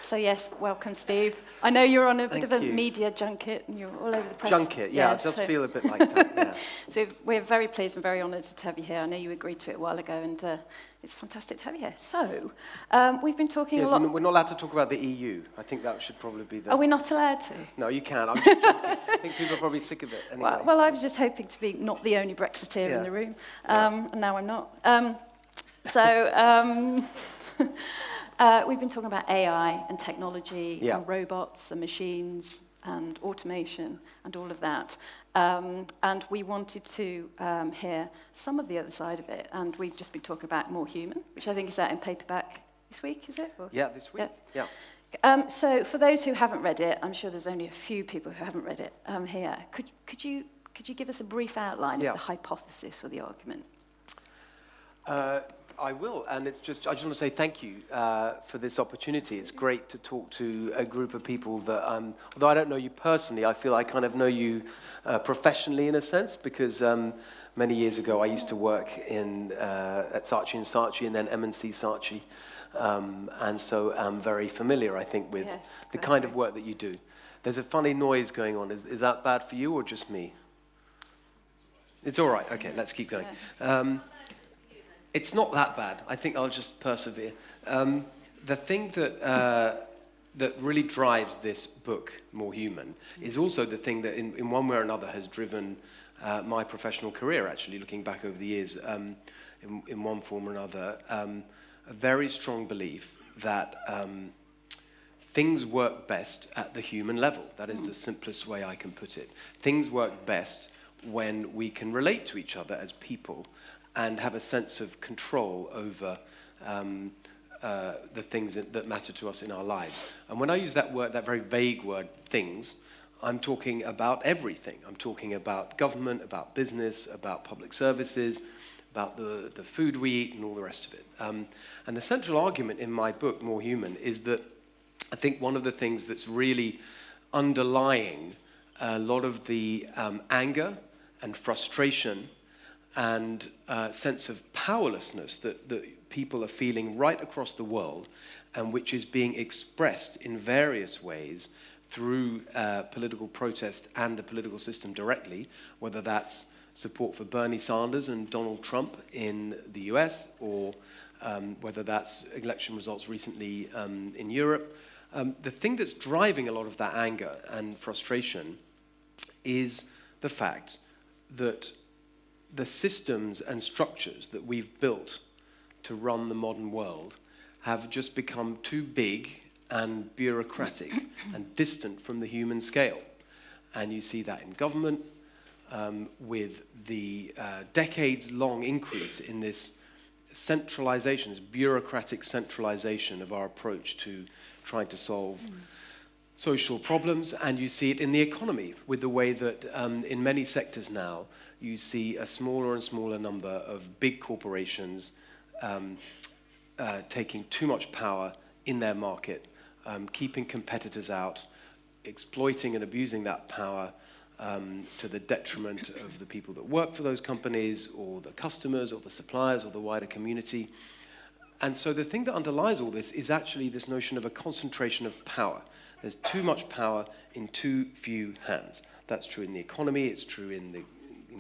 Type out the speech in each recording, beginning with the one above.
So yes, welcome, Steve. I know you're on a bit Thank of a you. media junket and you're all over the press. Junket, yeah, it does feel a bit like that, yeah. So we're very pleased and very honoured to have you here. I know you agreed to it a while ago, and it's fantastic to have you here. So, we've been talking a lot... We're not allowed to talk about the EU. I think that should probably be the... Are we not allowed to? No, you can. I'm just joking. I think people are probably sick of it anyway. Well, I was just hoping to be not the only Brexiteer in the room, and now I'm not. We've been talking about AI and technology and robots and machines and automation and all of that. And we wanted to hear some of the other side of it. And we've just been talking about More Human, which I think is out in paperback this week, is it? Or? Yeah, this week. Yeah. So for those who haven't read it, I'm sure there's only a few people who haven't read it here. Could you give us a brief outline of the hypothesis or the argument? I will, and I just want to say thank you for this opportunity. It's great to talk to a group of people that, although I don't know you personally, I feel I kind of know you professionally in a sense, because many years ago I used to work at Saatchi & Saatchi and then M&C Saatchi, and so I'm very familiar, I think, with the kind of work that you do. There's a funny noise going on. Is that bad for you or just me? It's all right. Okay, let's keep going. It's not that bad. I think I'll just persevere. The thing that really drives this book, More Human, is also the thing that in one way or another has driven my professional career, actually, looking back over the years, in one form or another. A very strong belief that things work best at the human level. That is the simplest way I can put it. Things work best when we can relate to each other as people and have a sense of control over the things that matter to us in our lives. And when I use that word, that very vague word, things, I'm talking about everything. I'm talking about government, about business, about public services, about the food we eat and all the rest of it. And the central argument in my book, More Human, is that I think one of the things that's really underlying a lot of the anger and frustration and sense of powerlessness that people are feeling right across the world, and which is being expressed in various ways through political protest and the political system directly, whether that's support for Bernie Sanders and Donald Trump in the US, or whether that's election results recently in Europe. The thing that's driving a lot of that anger and frustration is the fact that the systems and structures that we've built to run the modern world have just become too big and bureaucratic and distant from the human scale. And you see that in government with the decades-long increase in this centralization, this bureaucratic centralization of our approach to trying to solve social problems. And you see it in the economy with the way that in many sectors now, you see a smaller and smaller number of big corporations taking too much power in their market, keeping competitors out, exploiting and abusing that power to the detriment of the people that work for those companies, or the customers, or the suppliers, or the wider community. And so the thing that underlies all this is actually this notion of a concentration of power. There's too much power in too few hands. That's true in the economy, it's true in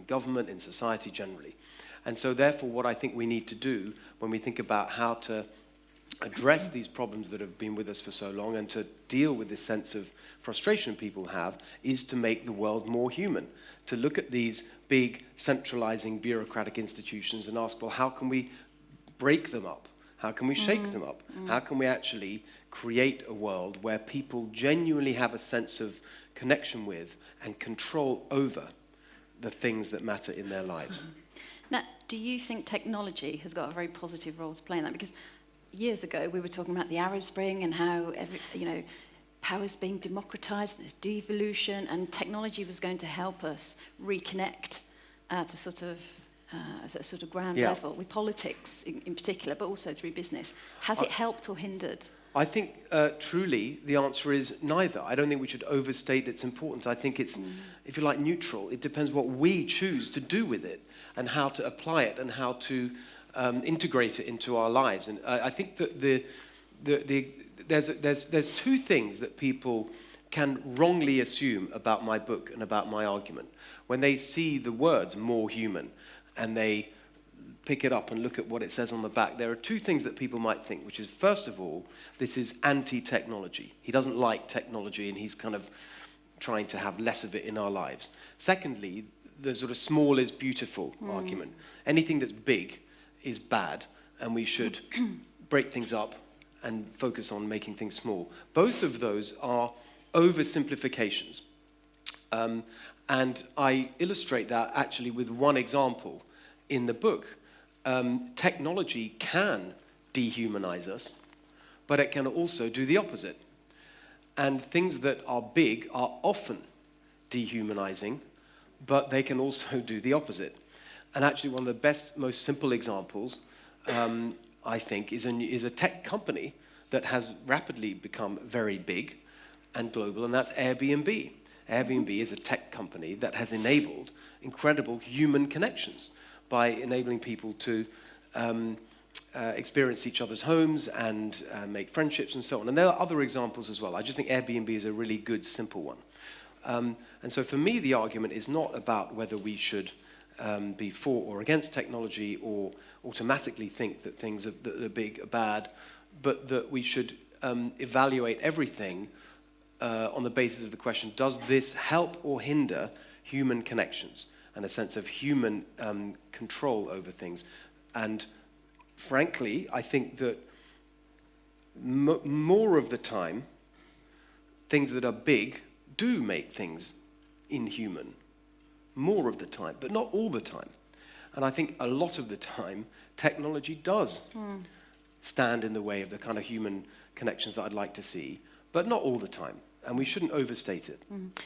government, in society generally. And so therefore what I think we need to do when we think about how to address these problems that have been with us for so long and to deal with this sense of frustration people have is to make the world more human, to look at these big centralizing bureaucratic institutions and ask, well, how can we break them up? How can we shake them up? How can we actually create a world where people genuinely have a sense of connection with and control over the things that matter in their lives? Now, do you think technology has got a very positive role to play in that? Because years ago we were talking about the Arab Spring and how power's being democratized, there's devolution, and technology was going to help us reconnect at a sort of ground level with politics in particular, but also through business. Has it helped or hindered? I think truly the answer is neither. I don't think we should overstate its importance. I think it's, if you like, neutral. It depends what we choose to do with it and how to apply it and how to integrate it into our lives. And I think that there's two things that people can wrongly assume about my book and about my argument. When they see the words "more human" and they pick it up and look at what it says on the back, there are two things that people might think, which is, first of all, this is anti-technology. He doesn't like technology, and he's kind of trying to have less of it in our lives. Secondly, the sort of small is beautiful argument. Anything that's big is bad, and we should break things up and focus on making things small. Both of those are oversimplifications. And I illustrate that actually with one example in the book. Technology can dehumanize us, but it can also do the opposite. And things that are big are often dehumanizing, but they can also do the opposite. And actually one of the best, most simple examples, I think, is a tech company that has rapidly become very big and global, and that's Airbnb. Airbnb is a tech company that has enabled incredible human connections by enabling people to experience each other's homes and make friendships and so on. And there are other examples as well. I just think Airbnb is a really good, simple one. And so for me, the argument is not about whether we should be for or against technology or automatically think that things that are big are bad, but that we should evaluate everything on the basis of the question, does this help or hinder human connections and a sense of human control over things? And frankly, I think that more of the time, things that are big do make things inhuman. More of the time, but not all the time. And I think a lot of the time, technology does stand in the way of the kind of human connections that I'd like to see, but not all the time. And we shouldn't overstate it.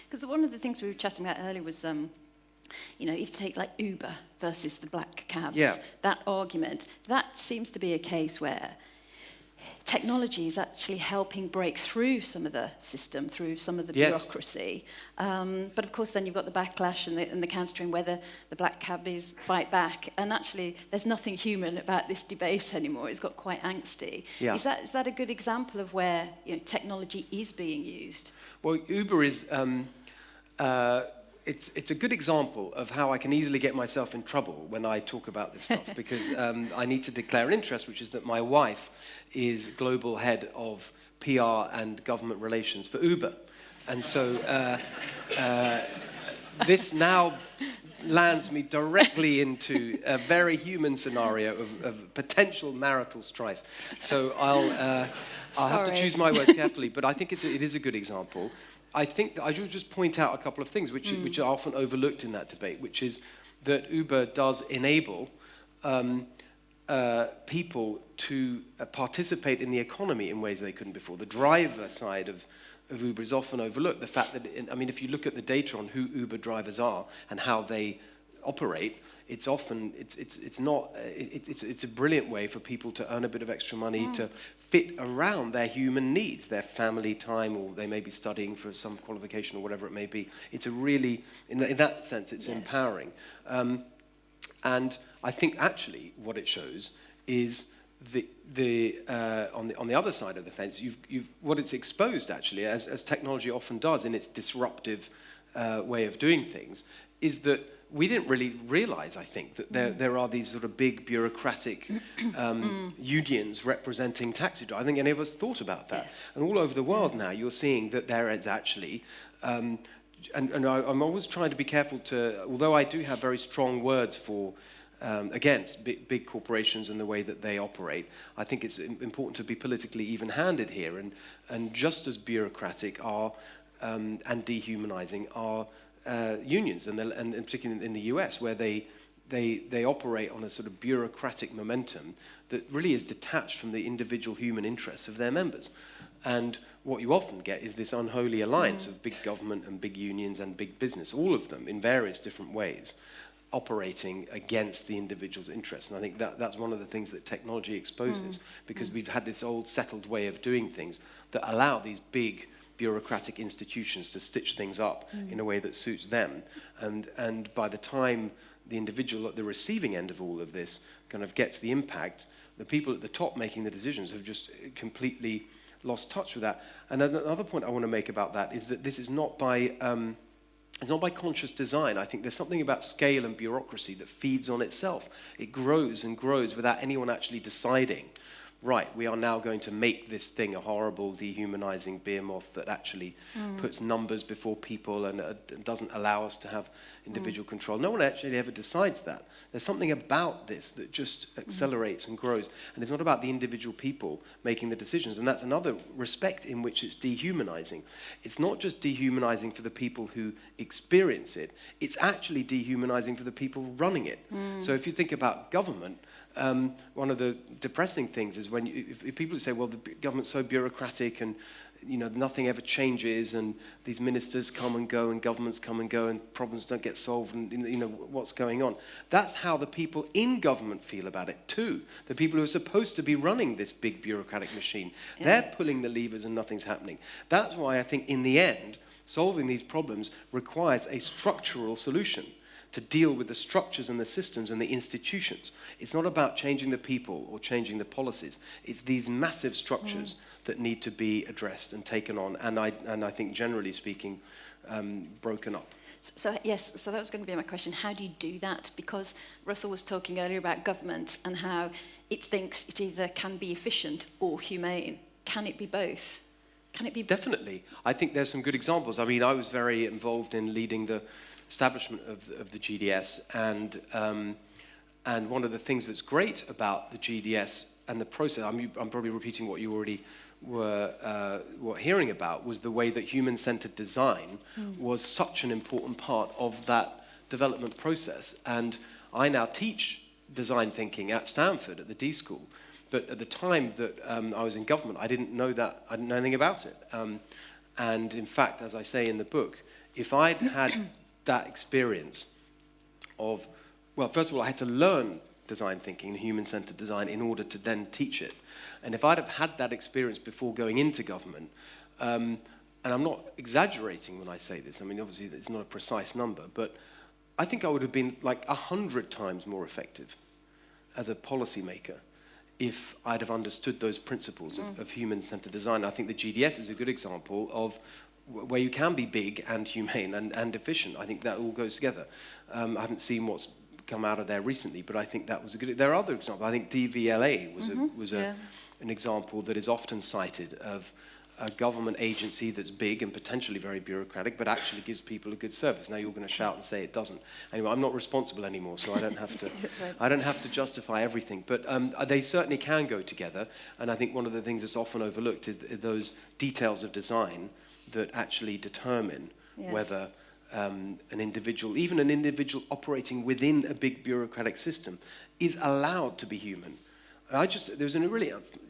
Because one of the things we were chatting about earlier was, you know, if you take like Uber versus the black cabs, that argument, that seems to be a case where technology is actually helping break through some of the system, through some of the bureaucracy. But of course, then you've got the backlash and the countering, whether the black cabbies fight back. And actually, there's nothing human about this debate anymore. It's got quite angsty. Yeah. Is that a good example of where, you know, technology is being used? Well, Uber is... It's a good example of how I can easily get myself in trouble when I talk about this stuff, because I need to declare an interest, which is that my wife is global head of PR and government relations for Uber. And so this now lands me directly into a very human scenario of potential marital strife. So I'll have to choose my words carefully, but I think it is a good example. I think that I should just point out a couple of things which are often overlooked in that debate, which is that Uber does enable people to participate in the economy in ways they couldn't before. The driver side of Uber is often overlooked. The fact that, if you look at the data on who Uber drivers are and how they operate, it's a brilliant way for people to earn a bit of extra money to fit around their human needs, their family time, or they may be studying for some qualification or whatever it may be. It's a really, in that sense, it's empowering. And I think actually what it shows is on the other side of the fence, what it's exposed actually, as technology often does in its disruptive way of doing things, is that we didn't really realize, I think, that there are these sort of big bureaucratic unions representing taxi drivers. I think any of us thought about that. Yes. And all over the world now, you're seeing that there is actually, and I'm always trying to be careful although I do have very strong words for against big corporations and the way that they operate, I think it's important to be politically even-handed here. And just as bureaucratic and dehumanizing are unions, and particularly in the US, where they operate on a sort of bureaucratic momentum that really is detached from the individual human interests of their members. And what you often get is this unholy alliance of big government and big unions and big business, all of them in various different ways, operating against the individual's interests. And I think that's one of the things that technology exposes, because we've had this old settled way of doing things that allow these big bureaucratic institutions to stitch things up in a way that suits them. And by the time the individual at the receiving end of all of this kind of gets the impact, the people at the top making the decisions have just completely lost touch with that. And another point I want to make about that is that this is not by it's not by conscious design. I think there's something about scale and bureaucracy that feeds on itself. It grows and grows without anyone actually deciding, right, we are now going to make this thing a horrible, dehumanizing behemoth that actually puts numbers before people and doesn't allow us to have individual control. No one actually ever decides that. There's something about this that just accelerates and grows. And it's not about the individual people making the decisions. And that's another respect in which it's dehumanizing. It's not just dehumanizing for the people who experience it. It's actually dehumanizing for the people running it. So if you think about government, one of the depressing things is when if people say, well, the government's so bureaucratic and nothing ever changes and these ministers come and go and governments come and go and problems don't get solved and what's going on. That's how the people in government feel about it too. The people who are supposed to be running this big bureaucratic machine, they're pulling the levers and nothing's happening. That's why I think in the end, solving these problems requires a structural solution to deal with the structures and the systems and the institutions. It's not about changing the people or changing the policies. It's these massive structures that need to be addressed and taken on, and I think generally speaking, broken up. So that was going to be my question. How do you do that? Because Russell was talking earlier about government and how it thinks it either can be efficient or humane. Can it be both? Can it be? Definitely. I think there's some good examples. I mean, I was very involved in leading the establishment of the GDS, and one of the things that's great about the GDS and the process, I'm probably repeating what you already were hearing about, was the way that human-centered design was such an important part of that development process. And I now teach design thinking at Stanford at the D School, but at the time that I was in government, I didn't know anything about it. And in fact, as I say in the book, if I'd had that experience of, well, first of all, I had to learn design thinking and human-centered design in order to then teach it. And if I'd have had that experience before going into government, and I'm not exaggerating when I say this, I mean, obviously it's not a precise number, but I think I would have been like 100 times more effective as a policymaker if I'd have understood those principles of human-centered design. I think the GDS is a good example of where you can be big and humane and efficient. I think that all goes together. I haven't seen what's come out of there recently, but I think that was a good. There are other examples. I think DVLA was an example that is often cited of a government agency that's big and potentially very bureaucratic, but actually gives people a good service. Now you're going to shout and say it doesn't. Anyway, I'm not responsible anymore, so I don't have to. I don't have to justify everything, but they certainly can go together. And I think one of the things that's often overlooked is those details of design that actually determine whether an individual, even an individual operating within a big bureaucratic system, is allowed to be human. There was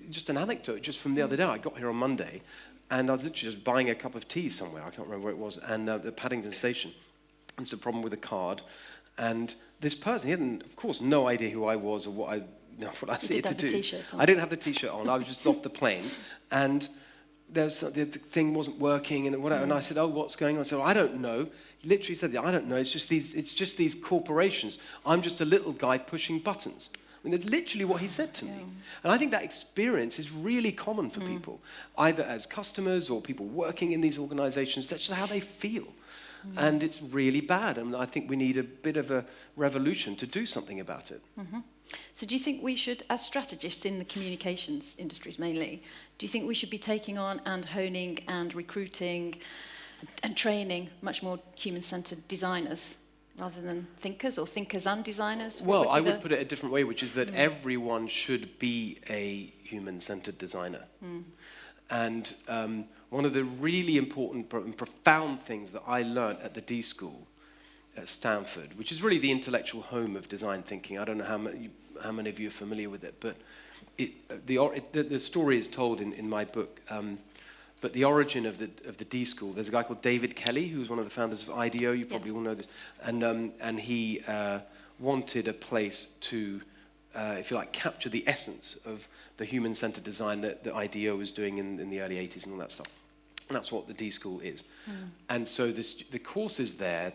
just an anecdote just from the other day. I got here on Monday, and I was literally just buying a cup of tea somewhere. I can't remember where it was, and at Paddington Station. There's a problem with a card, and this person, he had, of course, no idea who I was or what I was here to do. I didn't have the T-shirt on. I was just off the plane, and the thing wasn't working and whatever. And I said, "Oh, what's going on?" So I don't know. He literally said, "I don't know. It's just these corporations. I'm just a little guy pushing buttons." I mean, that's literally what he said to me. And I think that experience is really common for people, either as customers or people working in these organizations. That's just how they feel. And it's really bad. And I think we need a bit of a revolution to do something about it. So do you think we should, as strategists in the communications industries mainly, do you think we should be taking on and honing and recruiting and training much more human-centered designers rather than thinkers, or thinkers and designers? Well, I would put it a different way, which is that everyone should be a human-centered designer. And one of the really important and profound things that I learned at the D School at Stanford, which is really the intellectual home of design thinking. I don't know how many of you are familiar with it, but the story is told in my book. But the origin of the D School, there's a guy called David Kelly, who's one of the founders of IDEO. You probably all know this, and he wanted a place to, if you like, capture the essence of the human-centered design that IDEO was doing in the early 80s and all that stuff. And that's what the D School is. And so the courses there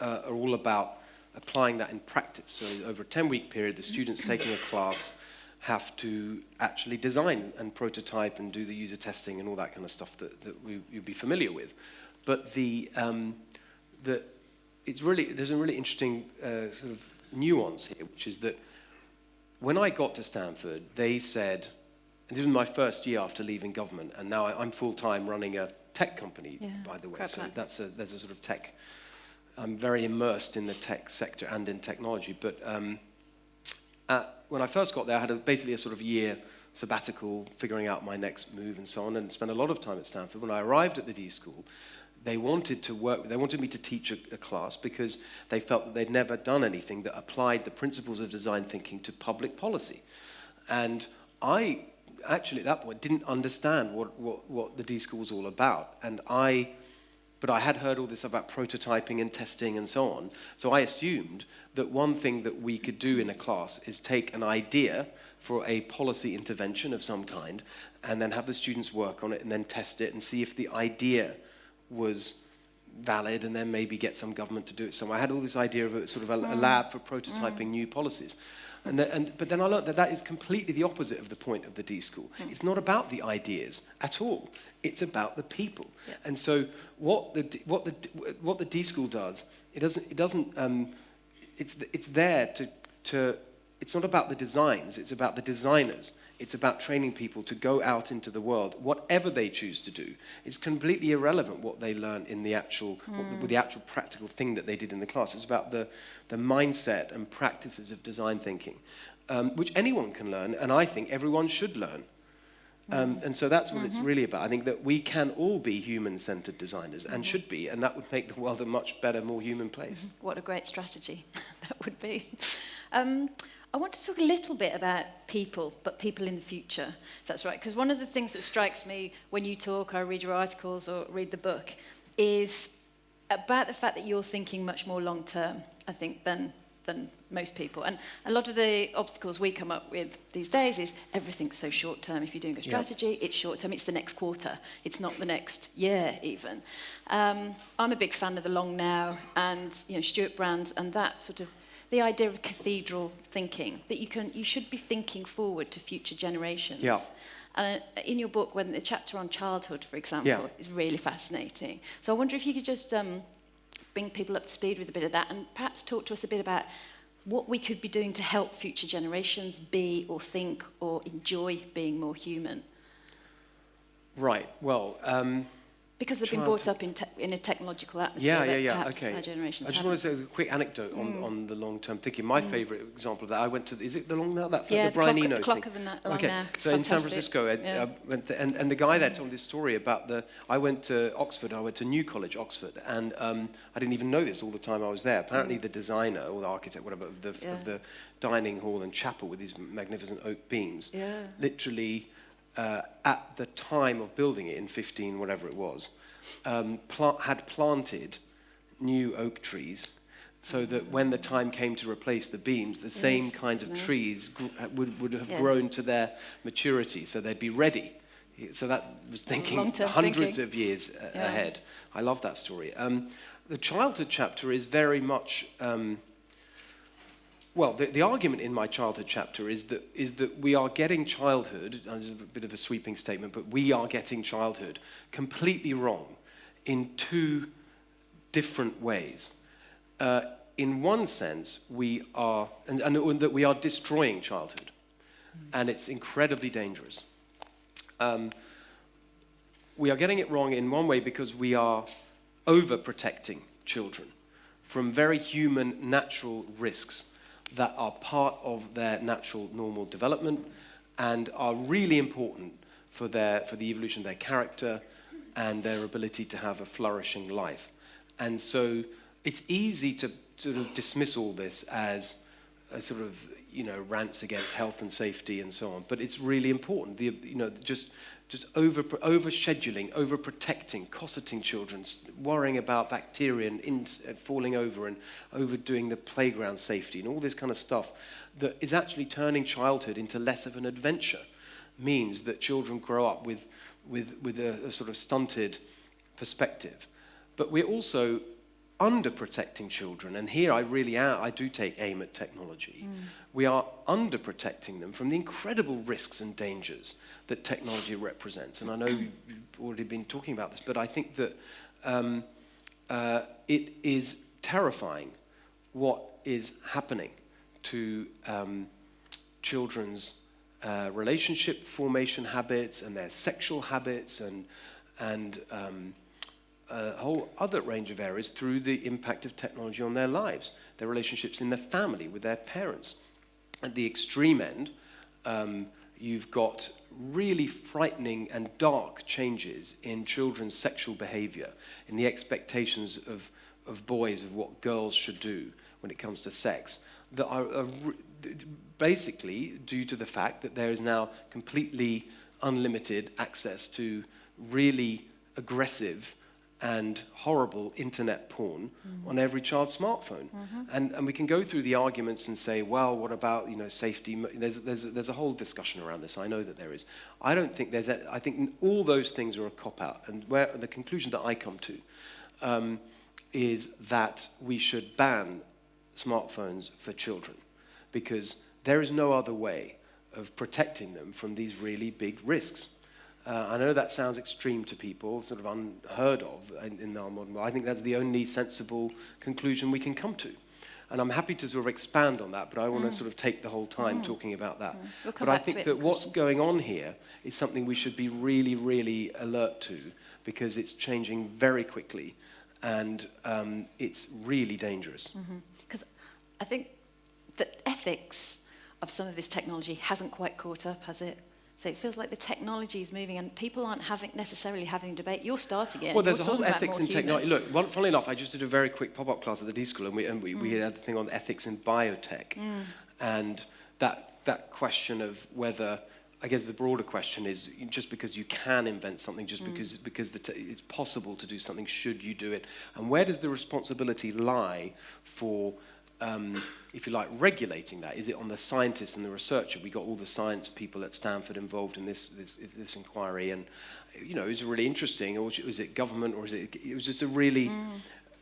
are all about applying that in practice. So over a 10-week period, the students taking a class have to actually design and prototype and do the user testing and all that kind of stuff that you'd be familiar with. But there's a really interesting sort of nuance here, which is that when I got to Stanford, they said, and this was my first year after leaving government, and now I'm full-time running a tech company, by the way. So there's a sort of tech. I'm very immersed in the tech sector and in technology. But when I first got there, I had basically a sort of year sabbatical, figuring out my next move and so on, and spent a lot of time at Stanford. When I arrived at the D School, they wanted me to teach a class because they felt that they'd never done anything that applied the principles of design thinking to public policy. And I actually at that point didn't understand what the D School was all about. But I had heard all this about prototyping and testing and so on. So I assumed that one thing that we could do in a class is take an idea for a policy intervention of some kind and then have the students work on it and then test it and see if the idea was valid and then maybe get some government to do it. So I had all this idea of a sort of a lab for prototyping new policies. But then I learned that is completely the opposite of the point of the D School. It's not about the ideas at all. It's about the people. Yeah. And so what the D School does, it's there to it's not about the designs, it's about the designers. It's about training people to go out into the world, whatever they choose to do. It's completely irrelevant what they learn in the actual practical thing that they did in the class. It's about the mindset and practices of design thinking, which anyone can learn, and I think everyone should learn. And so that's what it's really about. I think that we can all be human-centered designers and should be, and that would make the world a much better, more human place. What a great strategy that would be. I want to talk a little bit about people, but people in the future, if that's right. Because one of the things that strikes me when you talk, or read your articles or read the book, is about the fact that you're thinking much more long-term, I think, than most people. And a lot of the obstacles we come up with these days is everything's so short-term. If you're doing a strategy, it's short-term. It's the next quarter. It's not the next year, even. I'm a big fan of the long now and Stuart Brand and that sort of the idea of cathedral thinking, that you should be thinking forward to future generations. Yeah. And in your book, when the chapter on childhood, for example, is really fascinating. So I wonder if you could just bring people up to speed with a bit of that and perhaps talk to us a bit about what we could be doing to help future generations be or think or enjoy being more human. Right, well... because they've been brought up in a technological atmosphere perhaps okay. our generations I just want to say a quick anecdote on the long-term thinking. My favourite example of that, I went to, is it the long now? The Brian Eno thing? Clock of the Long Now. So in San Francisco, and the guy there told me this story about I went to Oxford, I went to New College, Oxford, and I didn't even know this all the time I was there. Apparently the designer, or the architect, whatever, of the dining hall and chapel with these magnificent oak beams, literally... at the time of building it in 15, whatever it was, had planted new oak trees so that when the time came to replace the beams, the same kinds of trees would have grown to their maturity, so they'd be ready. So that was thinking hundreds of years ahead. I love that story. The childhood chapter is very much... Well, the argument in my childhood chapter is that we are getting childhood, and this is a bit of a sweeping statement, but we are getting childhood completely wrong in two different ways. In one sense, we are, and that we are destroying childhood, and it's incredibly dangerous. We are getting it wrong in one way because we are overprotecting children from very human, natural risks that are part of their natural, normal development and are really important for the evolution of their character and their ability to have a flourishing life. And so it's easy to sort of dismiss all this as a sort of, rants against health and safety and so on. But it's really important. Just over-scheduling, over-protecting, cosseting children, worrying about bacteria and falling over and overdoing the playground safety and all this kind of stuff that is actually turning childhood into less of an adventure, means that children grow up with a sort of stunted perspective. But we're also under-protecting children, and here I do take aim at technology. We are under-protecting them from the incredible risks and dangers that technology represents. And I know you've already been talking about this, but I think that it is terrifying what is happening to children's relationship formation habits and their sexual habits and a whole other range of areas through the impact of technology on their lives, their relationships in their family, with their parents. At the extreme end, you've got really frightening and dark changes in children's sexual behavior, in the expectations of boys of what girls should do when it comes to sex, that are basically due to the fact that there is now completely unlimited access to really aggressive and horrible internet porn on every child's smartphone. And we can go through the arguments and say, well, what about, safety? There's a whole discussion around this. I know that there is. I don't think I think all those things are a cop-out. And where the conclusion that I come to is that we should ban smartphones for children, because there is no other way of protecting them from these really big risks. I know that sounds extreme to people, sort of unheard of in our modern world. I think that's the only sensible conclusion we can come to. And I'm happy to sort of expand on that, but I want to sort of take the whole time talking about that. We'll come but I back think to it that what's going on here is something we should be really, really alert to, because it's changing very quickly, and it's really dangerous. Because I think the ethics of some of this technology hasn't quite caught up, has it? So it feels like the technology is moving and people aren't necessarily having a debate. You're starting it. Well, there's a whole ethics in technology. Look, funnily enough, I just did a very quick pop-up class at the D School, and we had the thing on ethics in biotech. And that question of whether, I guess the broader question is, just because you can invent something, just because it's possible to do something, should you do it? And where does the responsibility lie for, if you like, regulating that? Is it on the scientists and the researcher? We got all the science people at Stanford involved in this inquiry, and it was really interesting. Or was it government, or it was just a really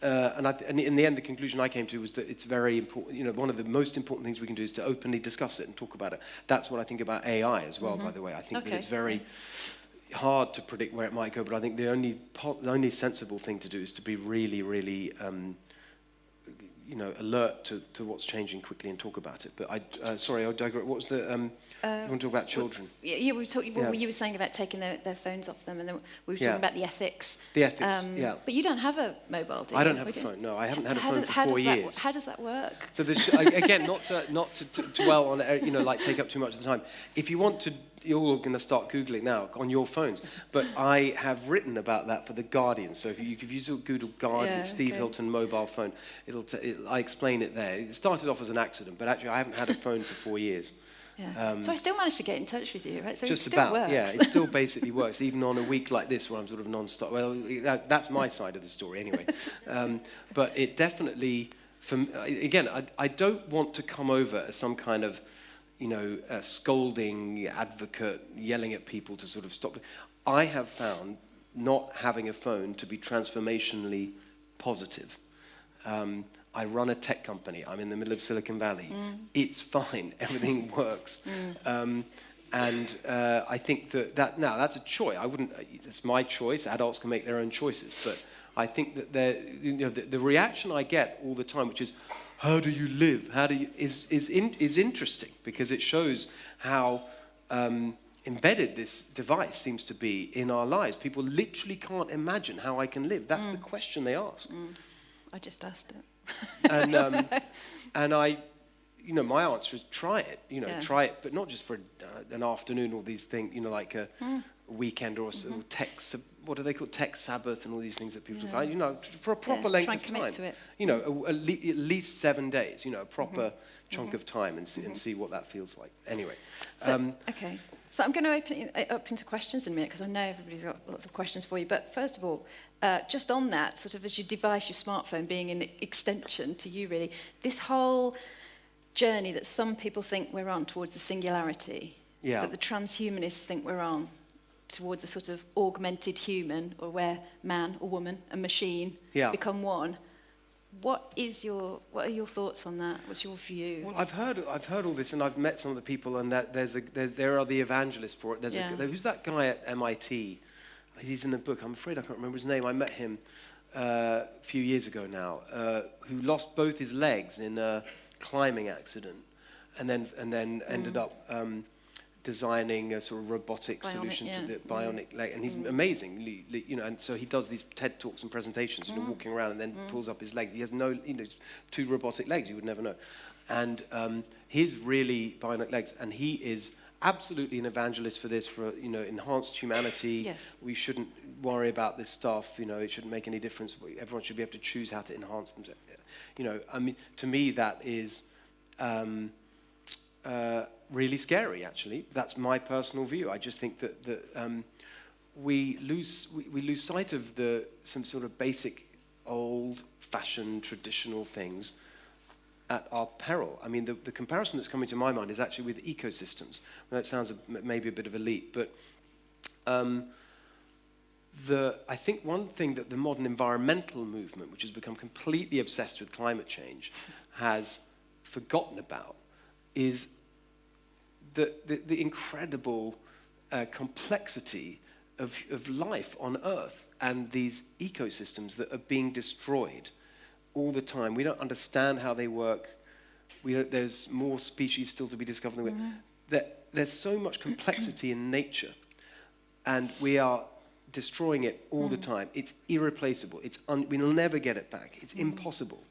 and in the end, the conclusion I came to was that it's very important. One of the most important things we can do is to openly discuss it and talk about it. That's what I think about AI as well. By the way, I think that it's very hard to predict where it might go, but I think the only sensible thing to do is to be really, really alert to what's changing quickly and talk about it. But sorry, I digress. What was the? You want to talk about children? You were saying about taking their phones off them, and then we were talking about the ethics. The ethics, yeah. But you don't have a mobile, do you? I don't have a phone. No, I haven't had a phone for 4 years. How does that work? So again, not to dwell on it, take up too much of the time. If you want to. You're all going to start Googling now on your phones. But I have written about that for The Guardian. So if you Google Guardian, Steve Hilton mobile phone, I explain it there. It started off as an accident, but actually I haven't had a phone for 4 years. Yeah. So I still managed to get in touch with you, right? So just it still about, works. Yeah, it still basically works, even on a week like this where I'm sort of non-stop. Well, that's my side of the story anyway. But it definitely, again, I don't want to come over as some kind of a scolding advocate yelling at people to sort of stop. I have found not having a phone to be transformationally positive. I run a tech company. I'm in the middle of Silicon Valley. It's fine. Everything works. And I think that now that's a choice. It's my choice. Adults can make their own choices. But I think that the reaction I get all the time, which is, how do you live? Is interesting, because it shows how embedded this device seems to be in our lives. People literally can't imagine how I can live. That's the question they ask. I just asked it. And I, my answer is try it. Try it, but not just for an afternoon or these things. Like a weekend or tech. What do they call tech Sabbath and all these things that people talk about? For a proper length of time. Try and commit to it. At least 7 days. A proper chunk of time, and see what that feels like. Anyway. Okay. So I'm going to open it up into questions in a minute, because I know everybody's got lots of questions for you. But first of all, just on that, sort of as you device your smartphone being an extension to you, really, this whole journey that some people think we're on towards the singularity, that the transhumanists think we're on, towards a sort of augmented human, or where man or woman and machine become one. What are your thoughts on that? What's your view? Well, I've heard all this, and I've met some of the people, and that there are the evangelists for it. Who's that guy at MIT? He's in the book. I'm afraid I can't remember his name. I met him a few years ago now, who lost both his legs in a climbing accident, and then ended up designing a sort of robotic solution to the bionic leg. And he's amazing, and so he does these TED Talks and presentations, walking around and then pulls up his legs. He has no, 2 robotic legs, you would never know. And his really bionic legs, and he is absolutely an evangelist for this, for enhanced humanity. Yes. We shouldn't worry about this stuff. It shouldn't make any difference. Everyone should be able to choose how to enhance themselves. I mean, to me, that is really scary. Actually, that's my personal view. I just think that we lose sight of some sort of basic, old-fashioned, traditional things at our peril. I mean, the comparison that's coming to my mind is actually with ecosystems. Well, that sounds maybe a bit of a leap, but I think one thing that the modern environmental movement, which has become completely obsessed with climate change, has forgotten about is the incredible complexity of life on Earth and these ecosystems that are being destroyed all the time. We don't understand how they work. There's more species still to be discovered. There's so much complexity in nature, and we are destroying it all the time. It's irreplaceable. We'll never get it back. It's impossible.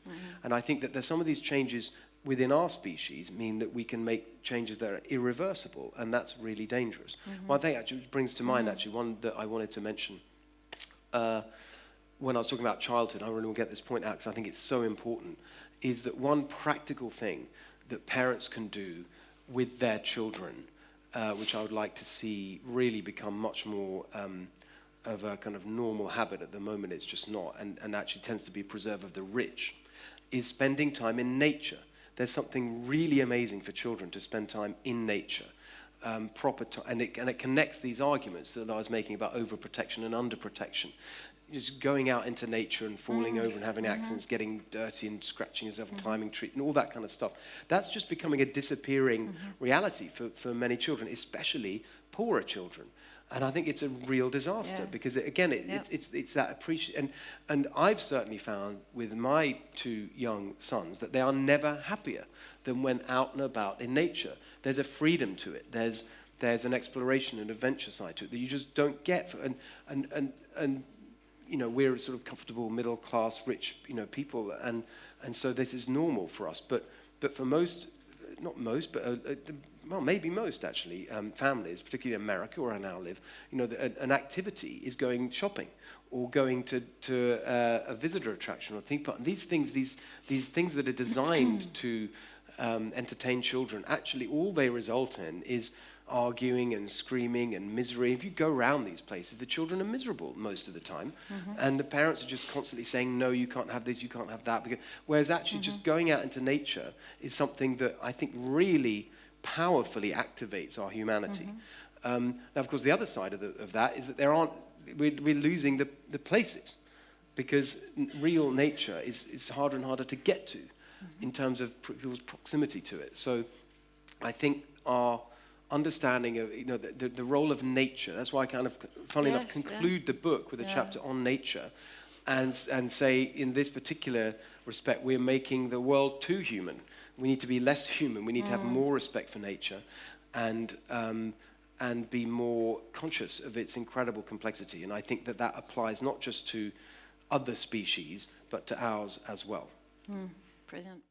And I think that there's some of these changes within our species mean that we can make changes that are irreversible, and that's really dangerous. One thing actually brings to mind, one that I wanted to mention. When I was talking about childhood, I really want to get this point out because I think it's so important, is that one practical thing that parents can do with their children, which I would like to see really become much more of a kind of normal habit. At the moment it's just not, and actually tends to be a preserve of the rich, is spending time in nature. There's something really amazing for children to spend time in nature. Proper time, and it connects these arguments that I was making about overprotection and underprotection. Just going out into nature and falling over and having accidents, getting dirty and scratching yourself and climbing trees and all that kind of stuff. That's just becoming a disappearing reality for many children, especially poorer children. And I think it's a real disaster because, it's that appreciation. And I've certainly found with my 2 young sons that they are never happier than when out and about in nature. There's a freedom to it. There's an exploration and adventure side to it that you just don't get. And we're sort of comfortable, middle class, rich, people, and so this is normal for us. But for most, not most, but well, maybe most actually, families, particularly in America where I now live, an activity is going shopping or going to a visitor attraction or theme park. And these things that are designed to entertain children, actually all they result in is arguing and screaming and misery. If you go around these places, the children are miserable most of the time, and the parents are just constantly saying, no, you can't have this, you can't have that. Whereas actually just going out into nature is something that I think really powerfully activates our humanity. Now, of course, the other side of that is that we're losing the places, because real nature is harder and harder to get to in terms of people's proximity to it. So I think our understanding of the role of nature, that's why I kind of, funnily enough, conclude the book with a chapter on nature and say, in this particular respect, we're making the world too human. We need to be less human. We need to have more respect for nature and be more conscious of its incredible complexity. And I think that applies not just to other species, but to ours as well. Brilliant.